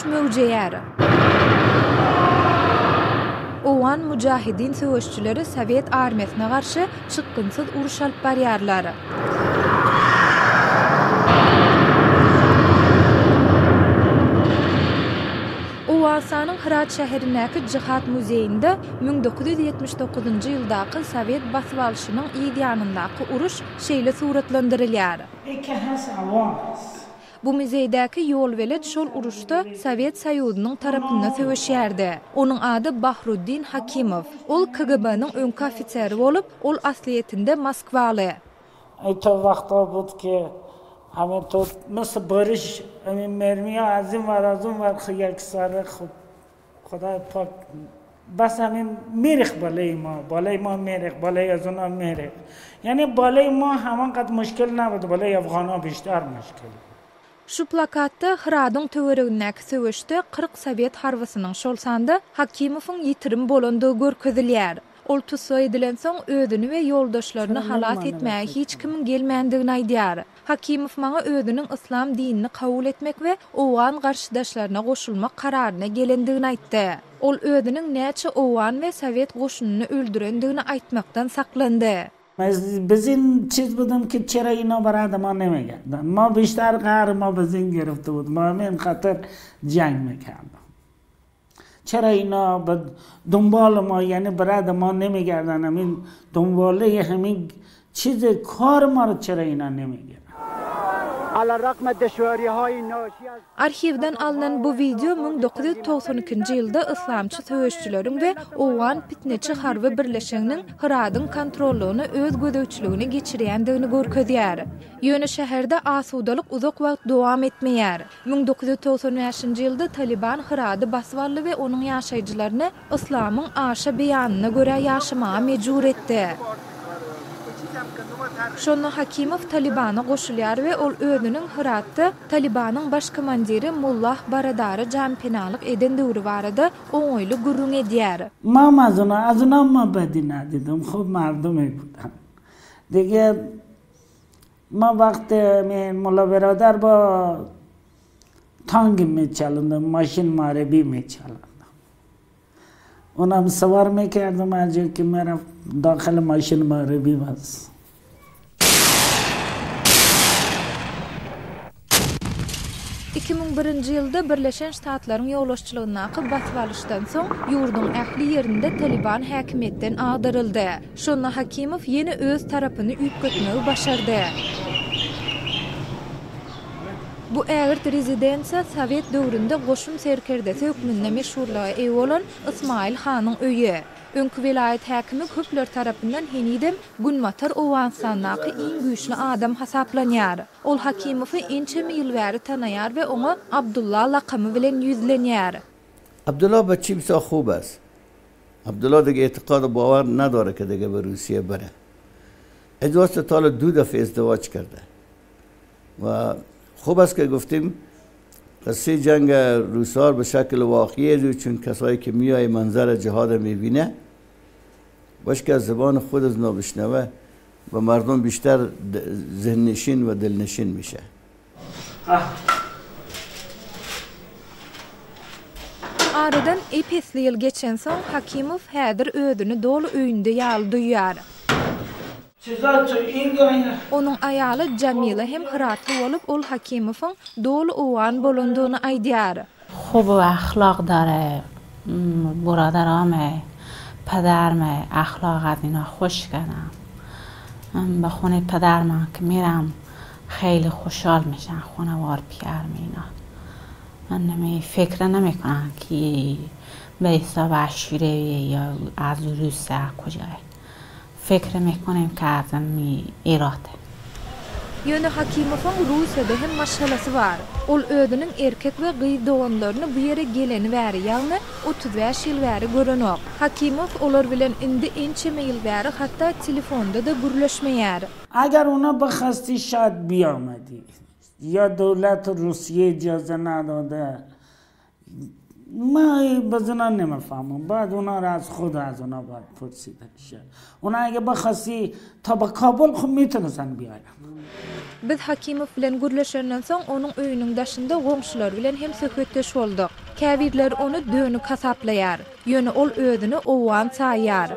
uruş mövceýäri. Owan müjahidin söwüşçüleri Sowet armiýasyna garşy çykgynsyz uruş alyp barýarlar. Owasanyň Hırat şäherindäki Jihad muzeýinde 1979-njy ýyldaky Sowet basyp alşynyň ýygýanyndaky uruş şeýle suratlandyrylýar. Bu muzeýdäki ýol welet şol uruşda Sowet Soýuzynyň tarapyndan söwüşýärdi. Onuň ady Bahruddin Hakimow. Ol KGB-nyň öňki ofiseri bolup, ol asliýetinde Moskwaly. To wagtda bud ki همین تو مثل بارش همین مرمی ها از این ور یک ساره خدا پاک بس همین میریخ بالای ما میریخ بالای از اونا میریخ یعنی بالای ما همان قد مشکل نبود بالای افغان ها بیشتر مشکل. Şu plakatda Hıradyň töweregindäki söwüşde 40 Sowet harbysynyň şolsanda Hakimowyň ýitirim bolandygy görkezilýär. Ol tutsa edilen soň özüni we ýoldaşlaryny halat etmäge hiç kimin gelmändigini aýdýar. Hakimow maňa özüniň islam dinini kabul etmek we owan garşydaşlaryna goşulmak kararyna gelendigini aýtdy. Ol özüniň näçe owan we Sowet goşunyny öldürendigini aýtmakdan saklandy. Bizim çiz buldum ki çera ina barada ma nemigerdi. Ma بیشتر قهر ما bizim گرفته بود. ما همین خاطر جنگ میکردم. چرا اینا دنبال ما یعنی براد ما نمیگردن همین دنباله همین چیز کار ما رو چرا اینا نمیگردن. Arhivden alınan bu video 1992-nji ýylda islamçy söwüşçüleriň we owan pitneçi harby birleşiginiň Hıradyň kontrollugyny öz gödäwçiligine geçirýändigini görkezýär. Ýöne şäherde asudalyk uzak wagt dowam etmeýär. 1995-nji ýylda Taliban Hırady basyp aldy we onuň ýaşaýjylaryny islamyň aşa beýanyna görä ýaşamaga mejbur etdi. Şonda Hakimow Talibana goşulýar we ol özüniň Hıratda Talibanyň baş komandiri Mullah Baradary jampenalyk eden döwri barada oňoýly gurrun edýär. Az ona ma bedina dedim. Xo'p mardumê budam. Dege ma wagty men Mullah Baradar ba tang meçalındım, maşin marebi meçalındım. Ona savar mekerdim ancak ki mera daxil maşin marebi bas. 2001-nji ýylda Birleşen Ştatlaryň ýoldaşçylygyna basyp alışdan soň ýurduň ähli ýerinde Taliban häkimetden agdyryldy. Şonda Hakimow ýene öz tarapyny üýtgetmegi başardy. Bu ägirt rezidensiýa Sowet döwründe goşun serkerdesi hökmünde meşhurlyga eý bolan Ismail Hanyň öýü. Öňkü vilayet häkimi köpler tarapyndan henidem Gunmatar Owansandaky iň güýçli adam hasaplanýar. Ol Hakimowy ençemi ýyl bäri tanaýar we oňa Abdullah lakamy bilen ýüzlenýär. Abdullah bachchi bsa خوب است. Abdullah دیگه اعتقاد و باور نداره که دیگه به روسیه بره. اجازه تا حالا 2 دفعه ازدواج کرده. و خوب است که گفتیم قصه جنگ روسار به شکل واقعی چون کسایی که میای منظر جهاد میبینه باش که از زبان خود از نو بشنوه و مردم بیشتر ذهنشین و دلنشین میشه. Aradan epesli ýyl geçen soň Hakimow häzir özüni dolu öýünde ýaly duýýar. Onuň aýaly Jamila hem Hıratly bolup ol Hakimowyň dolu owan bolandygyny aýdýar. خوب و اخلاق داره، برادرامه، پدرمه، اخلاق از اینا خوش کردم. به خونه پدرم که میرم خیلی خوشحال میشن، خانوار پیرم اینا. من فکر نمی کنم که به حساب عشیره یا از روسیه کجای. فکر میکنیم که از ایراته. Ýöne Hakimowyň Russiýada hem maşgalasy bar. Ol özüniň erkek we gyz doganlaryny bu ýere geleni bäri ýagny 35 ýyl bäri görenok. Hakimow olar bilen indi ençeme ýyl bäri hatda telefonda da gürleşmeýär. Agar ona baxasti şad biýamady. Ya dowlat Russiýa ijaza nadada. ما بزنا نمیفهمم بعد اونا را از خود از اونا باید پرسیدن شه اونا اگه بخواستی تا به کابل خب میتونستن بیایم Biz Hakimov bilen gürleşenden soň onuň öýüniň daşynda goňşular bilen hem söhbetdeş boldyk. Käbirler onu dönü kasaplayar. Ýöne ol özüni owan saýar.